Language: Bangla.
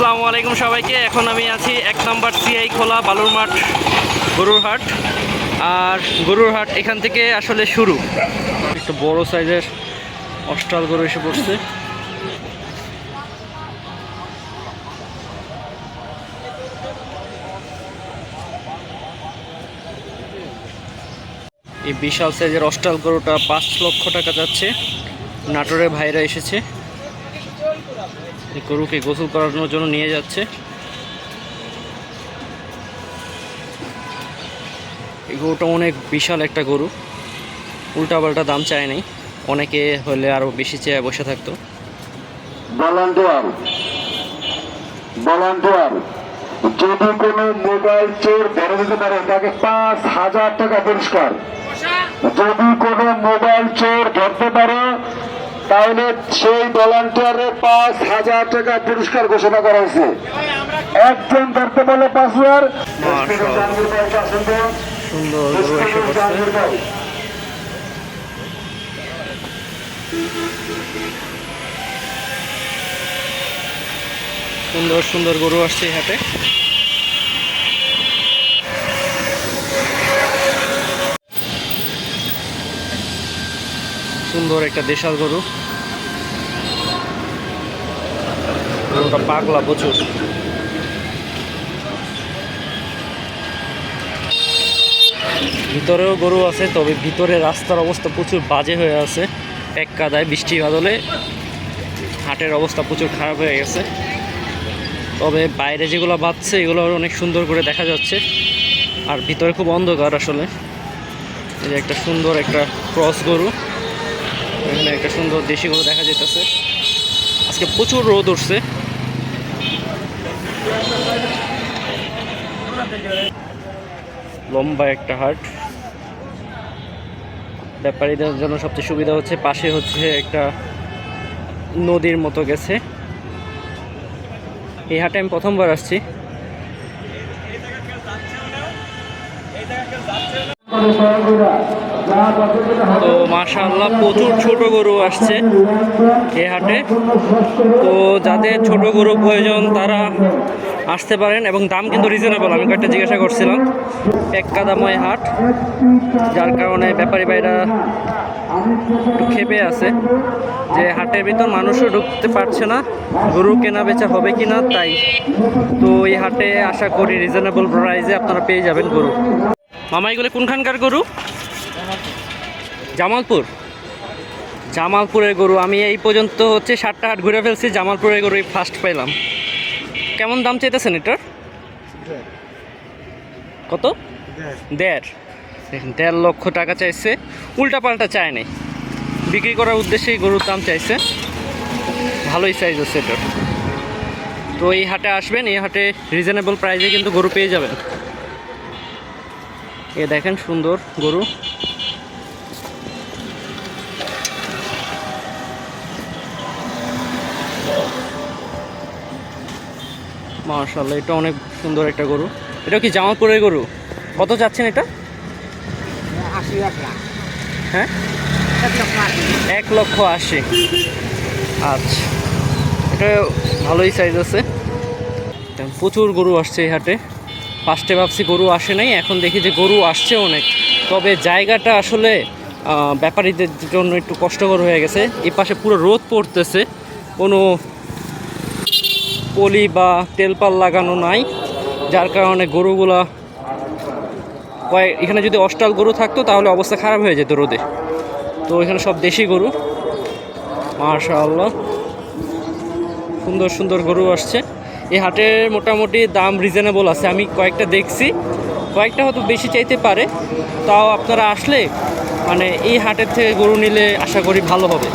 আসসালামু আলাইকুম সবাইকে। এখন আমি আছি 1 নম্বর সিআই খোলা বালুর মাঠ গরুর হাট। আর গরুর হাট এখান থেকে আসলে শুরু। একটু বড় সাইজের অস্ট্রাল গরু এসে পড়ছে। এই বিশাল সাইজের অস্ট্রাল গরুটা 5 লক্ষ টাকা যাচ্ছে। নাটোরের ভাইরা এসেছে, এই গরুকে গোসল করানোর জন্য নিয়ে যাচ্ছে। এই গরুটা অনেক বিশাল একটা গরু, উল্টাপাল্টা দাম চায় নাই, অনেকে হলে আরো বেশি চেয়ে বসে থাকতো। যদি কোনো মোবাইল চোর ধরে দিতে পারে তাকে 5,000 টাকা পুরস্কার। যদি কোনো মোবাইল চোর ধরতে পারে তাহলে সেই ভলান্টিয়ারের 5,000 টাকা পুরস্কার ঘোষণা করা হয়েছে। একজন ধরতে পারলে 5,000। সুন্দর গরু এসে পড়ছে। সুন্দর সুন্দর গরু আসছে এই হাটে। সুন্দর একটা দেশাল গরু, গরুটা পাগলা প্রচুর। ভিতরেও গরু আছে, তবে ভিতরে রাস্তার অবস্থা প্রচুর বাজে হয়ে আছে। এক কাদায় বৃষ্টি বাদলে হাটের অবস্থা প্রচুর খারাপ হয়ে গেছে। তবে বাইরে যেগুলো বাজছে এগুলো অনেক সুন্দর করে দেখা যাচ্ছে, আর ভিতরে খুব অন্ধকার আসলে। এই যে একটা সুন্দর একটা ক্রস গরু, এখানে একটা সুন্দর দেশি গরু দেখা যেতেছে। আজকে প্রচুর রোদ উঠছে। লম্বা একটা হাট। ব্যাপারীদের জন্য সবচেয়ে সুবিধা হচ্ছে পাশে হচ্ছে একটা নদীর মতো গেছে। এই হাটে আমি প্রথমবার আসছি। তো মাশাআল্লাহ প্রচুর ছোট গরু আসছে এই হাটে। তো যাদের ছোট গরু প্রয়োজন তারা আসতে পারেন, এবং দাম কিন্তু রিজনেবল। আমি কয়েকটা জিজ্ঞাসা করছিলাম। এক কাদাময় হাট, যার কারণে ব্যাপারী ভাইরা একটু ক্ষেপে আছে যে হাটের ভিতর মানুষও ঢুকতে পারছে না, গরু কেনা বেচা হবে কি না তাই। তো এই হাটে আশা করি রিজনেবল প্রাইসে আপনারা পেয়ে যাবেন গরু। মামা এগুলো কোনখানকার গরু? জামালপুর। জামালপুরের গরু। আমি এই পর্যন্ত হচ্ছে 7টা হাট ঘুরে ফেলছি, জামালপুরের গরুই ফার্স্ট পেলাম। কেমন দাম চাইতেছেন এটার? কত? 1.5। দেখুন 1.5 লক্ষ টাকা চাইছে। উল্টাপাল্টা চায় নাই, বিক্রি করার উদ্দেশ্যেই গরুর দাম চাইছে। ভালোই সাইজ আছে এটার। তো এই হাটে আসবেন, এই হাটে রিজনেবল প্রাইসে কিন্তু গরু পেয়ে যাবেন। এ দেখেন সুন্দর গরু। মাশাআল্লাহ, এটা অনেক সুন্দর একটা গরু। এটা কি জামালপুরের গরু? কত চাচ্ছেন এটা? হ্যাঁ, 1,80,000। আচ্ছা, এটা ভালোই সাইজ আছে। প্রচুর গরু আসছে এই হাটে। ফার্স্টে ভাবছি গরু আসে নাই, এখন দেখি যে গরু আসছে অনেক। তবে জায়গাটা আসলে ব্যাপারীদের জন্য একটু কষ্টকর হয়ে গেছে। এই পাশে পুরো রোদ পড়তেছে, কোনো পলি বা তেলপাল লাগানো নাই, যার কারণে গরুগুলা এখানে যদি অস্ট্রাল গরু থাকতো তাহলে অবস্থা খারাপ হয়ে যেত রোদে। তো এখানে সব দেশি গরু। মাশাআল্লাহ সুন্দর সুন্দর গরু আসছে এই হাটে। মোটামুটি দাম রিজনেবল আছে, আমি কয়েকটা দেখছি, কয়েকটা হয়তো বেশি চাইতে পারে। তাও আপনারা আসলে মানে এই হাটের থেকে গরু নিলে আশা করি ভালো হবে।